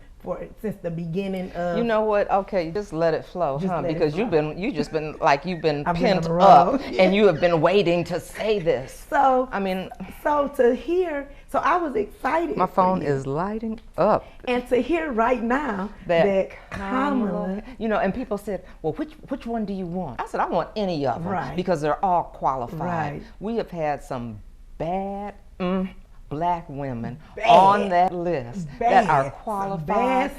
since the beginning of. You know what? Okay, just let it flow, Just huh? let it Because flow. you've just been like you've been I've been on pent the up, road. and you have been waiting to say this. So I mean, so to hear, so I was excited. my for phone you. is lighting up. And to hear right now that Kamala, you know, and people said, well, which one do you want? I said, I want any of them, Right. because they're all qualified. Right. We have had some bad black women Bad. on that list that are Bad. qualified,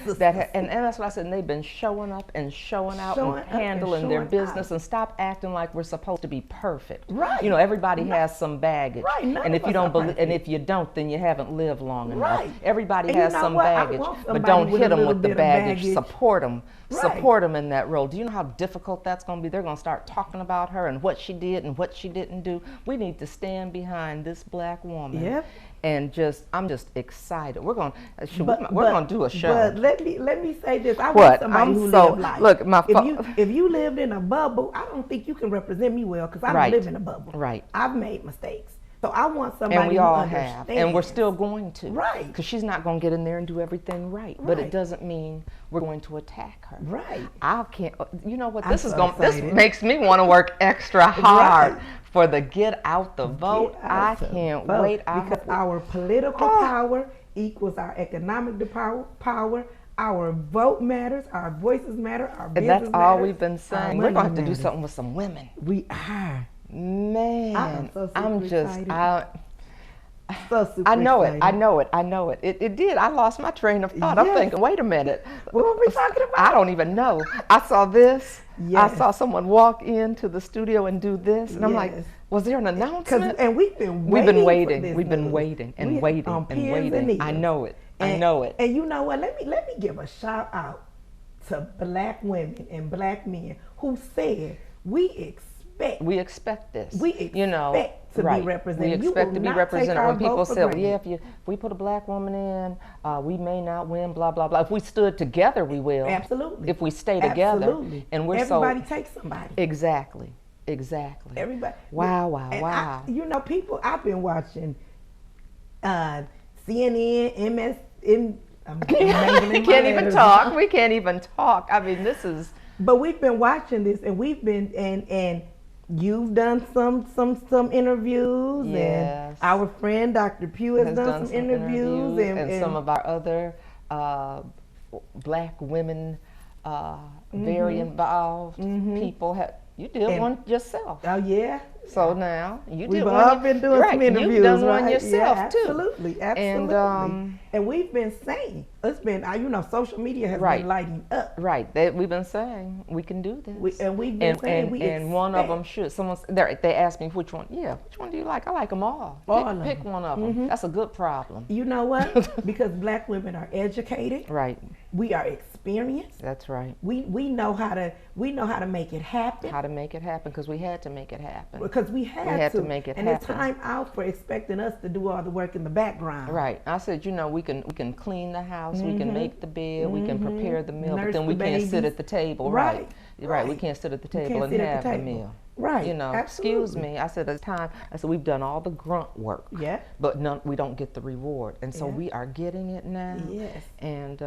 Bad and that's what I said, and they've been showing up and showing out Showing and up and handling their showing business, out. and stop acting like we're supposed to be perfect. Right. You know, everybody has some baggage. Right. None And of if you us don't are believe, and perfect. if you don't, then you haven't lived long enough. Right. Everybody And you has know some what? I baggage, want but somebody don't with hit a them little with the bit of baggage. baggage. Support them. Right. Support them in that role. Do you know how difficult that's going to be? They're going to start talking about her and what she did and what she didn't do. We need to stand behind this black woman. Yep. And I'm just excited. We're going to do a show. But let me say this. I What? want somebody I'm who so- live life. look, my if you lived in a bubble, I don't think you can represent me well, because I Right. don't live in a bubble. Right. I've made mistakes. So I want somebody And we who all understands. have, and we're still going to. Right. Because she's not going to get in there and do everything right. But it Right. doesn't mean we're going to attack her. Right. I can't. You know what? I'm This is so going. This excited. makes me want to work extra hard Right. for the get out the vote. Get I out the can't vote, wait. because our political power equals our economic power. Our vote matters. Our voices matter. Our And business that's all matters, we've been our saying. We're money going to have to do matters. something with some women. We are. Man, so super I'm just. excited. So super I know it. excited. I know it. I know it. It did. I lost my train of thought. I'm Yes. thinking, wait a minute. What were we talking about? I don't even know. I saw this. Yes. I saw someone walk into the studio and do this, and I'm like, Yes. was there an announcement? And we've been We've been for waiting. this We've been news. waiting and We- waiting on and pins waiting. needles. I know it. I know it. And you know what? Let me give a shout out to black women and black men who said we expect We expect this. We expect to be right. represented. We You expect will to be not take represented. our When people vote for say, well, granted. yeah, if we put a black woman in, we may not win, blah, blah, blah. If we stood together, we will. Absolutely. If we stay together. Absolutely. And we're everybody takes somebody. Exactly. Everybody. Wow. You know, people. I've been watching CNN, I'm mangling We my can't even letters. talk. We can't even talk. I mean, this is. But we've been watching this, and we've been and you've done some interviews, Yes. and our friend Dr. Pugh has done some interviews, and some of our other black women, very involved people. You did one yourself. Oh yeah. So now you did We've one. all been doing some interviews, You've done right? one yourself Yeah, too. absolutely. And we've been saying it's been, social media has Right. been lighting up. Right. We've been saying we can do this. We've been saying we and one of them expect. should. They asked me which one. Yeah, which one do you like? I like them all. All of Pick them. one of them. That's a good problem. You know what? Because black women are educated. Right. We are experienced. That's right. We know how to make it happen. How to make it happen, because we had to make it happen. Because we had to make it and happen. it's time out for expecting us to do all the work in the background. Right. I said, we can clean the house, we can make the bed, we can prepare the meal, Nurse but then we the can't sit babies. at the table. Right. Right. We Right. can't sit at the You table can't and sit at have the the table. meal. Right. Excuse Absolutely. me. I said, it's time. I said, we've done all the grunt work. Yeah. But we don't get the reward. And so Yeah. we are getting it now. Yes. And,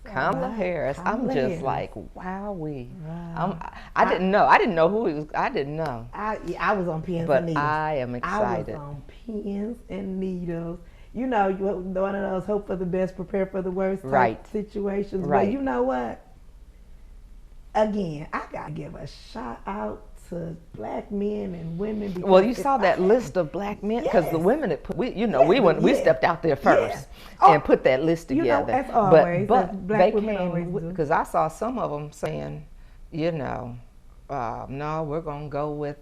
Kamala Harris. I'm Kamala just Harris. like, wowee. Wow. I didn't know. I didn't know who he was. I didn't know. I was on pins But and needles. I am I excited. was on pins and needles. You know, one of those hope for the best, prepare for the worst type Right. situations. Right. But you know what? Again, I gotta give a shout out to black men and women. Because Well, you if saw I that had- list of black men, because the Yes. women that put, we Yeah, we yeah. stepped out there first Yeah. and put that list You know, together. as always, but as black they women always came do. because I saw some of them saying, no, we're gonna go with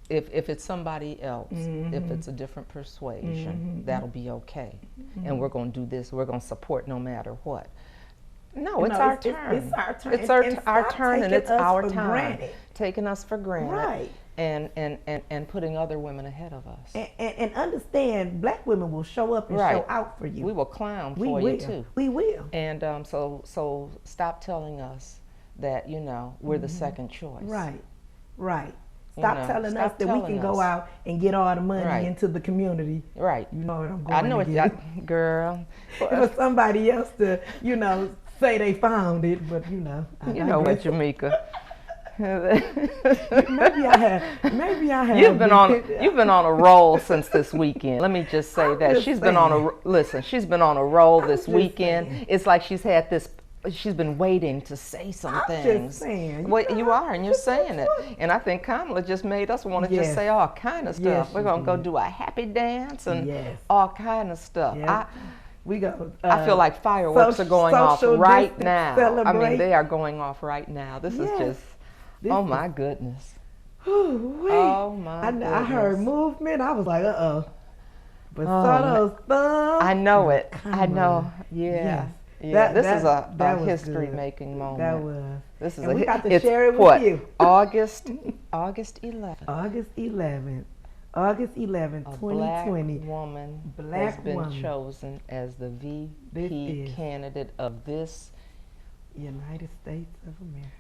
if it's somebody else, if it's a different persuasion, that'll be okay. And we're going to do this. We're going to support no matter what. No, it's our turn. It's our turn. It's our turn, and it's our time. Granted. Taking us for granted. Right. And putting other women ahead of us. And understand, Black women will show up and show out for you. We will clown for you too. We will. And so stop telling us that, you know, we're the second choice. Right. Stop telling us that we can go out and get all the money into the community. Right. You know what I'm going to get. I know it, girl. It was somebody else to, you know, say they found it, but you know. You know what, Jamaica. Maybe I have. You've been on a roll since this weekend. Let me just say that she's been on a roll this weekend. It's like she's been waiting to say some things. Just saying. Well, you are, and you're saying it. And I think Kamala just made us want to just say all kind of stuff. Yes, we're gonna go do a happy dance and all kind of stuff. Yes. I feel like fireworks are going off right now. Celebrate. I mean, they are going off right now. This is just. Oh my goodness. Oh my goodness. I heard movement. I was like, But those thumbs. I know it. I know. Yeah. Yes. Yeah. This is a history-making moment. That was. This is we got to share it with you. August 11th. August 11th. August 11th, 2020. Black woman has been chosen as the VP candidate of this United States of America.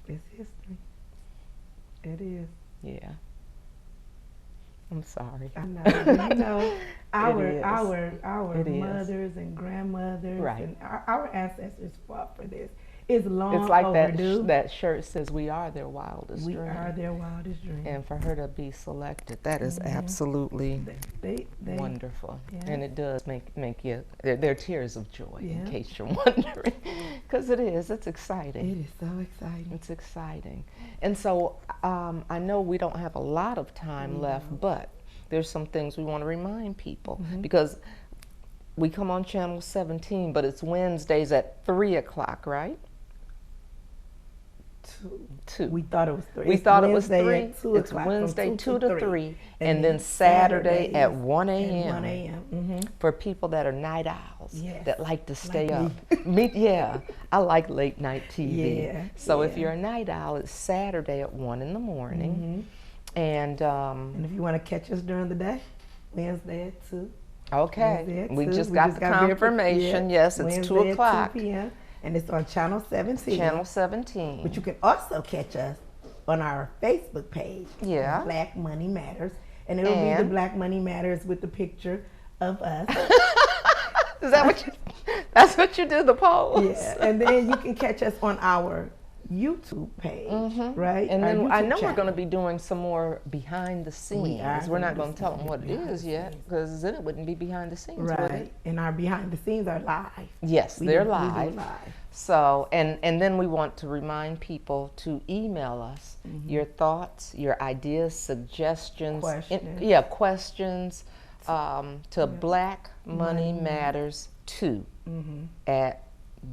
It's history. It is. Yeah. I'm sorry. I know. You know, our mothers and grandmothers and our ancestors fought for this. It's long overdue. It's like that shirt says, "We are their wildest dream." We are their wildest dream. And for her to be selected, that is absolutely wonderful. Yeah. And it does make you. They're tears of joy, in case you're wondering, because it's exciting. It is so exciting. It's exciting. And so I know we don't have a lot of time left, but there's some things we want to remind people because we come on channel 17, but it's Wednesdays at 3 o'clock, right? 2. We thought it was 3. We thought it was 3. It's Wednesday 2 to 3, and then Saturday at 1 a.m. 1 a.m. For people that are night owls that like to stay up. I like late night TV. Yeah. So if you're a night owl, it's Saturday at 1 in the morning, and if you want to catch us during the day, Wednesday at 2. Okay, we just got the confirmation. Yes, it's Wednesday 2 o'clock. At 2 p.m. And it's on channel 17. Channel 17. But you can also catch us on our Facebook page. Yeah. Black Money Matters. And it'll be the Black Money Matters with the picture of us. Is that that's what you do, the polls? Yeah. And then you can catch us on our YouTube page, right? And then I know channel. we're going to be doing some more behind the scenes. We're not going to tell them what it is yet, because then it wouldn't be behind the scenes, would it? And our behind the scenes are live. Yes, they're live. We do live. So, and then we want to remind people to email us your thoughts, your ideas, suggestions, questions to Black Money Matters 2 at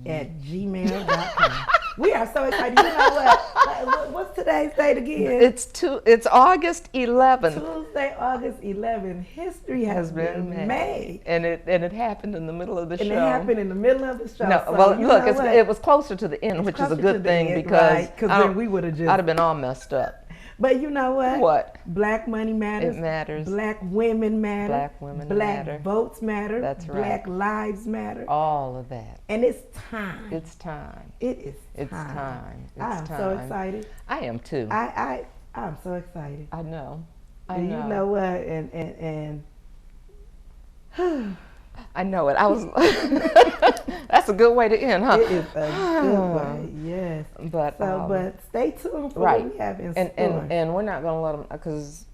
gmail.com. We are so excited. You know what? What's today's date again? It's August 11th. Tuesday, August 11th. History has been made. And it happened in the middle of the show. And it happened in the middle of the show. No, so well, look, it was closer to the end, which is a good thing, because then we would have just. I'd have been all messed up. But you know what? What? Black money matters. It matters. Black women matter. Black women matter. Black votes matter. That's right. Black lives matter. All of that. And it's time. It's time. It is time. It's time. I'm so excited. I am too. I'm so excited. I know. I know. You know what? And I know it. I was. That's a good way to end, huh? It is a good way, yes. But stay tuned for what we have in store. And we're not going to let them, because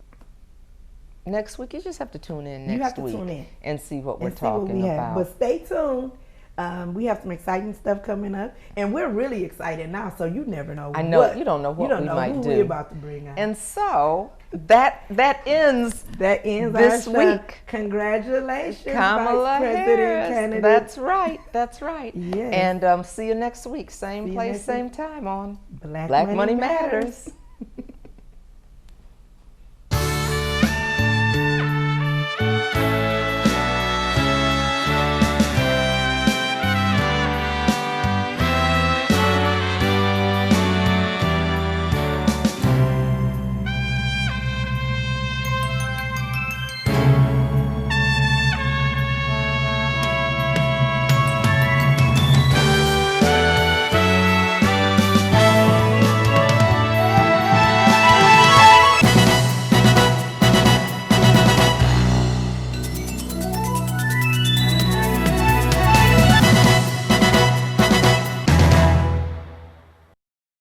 next week you just have to tune in next week. You have to tune in and see what we're talking about. But stay tuned. We have some exciting stuff coming up, and we're really excited now. So you never know. I know you don't know what we might do. We're about to bring out. And so that ends this week. Congratulations, Kamala Vice President Harris. candidate. That's right. Yes. And see you next week, same place, same time on Black Money Matters.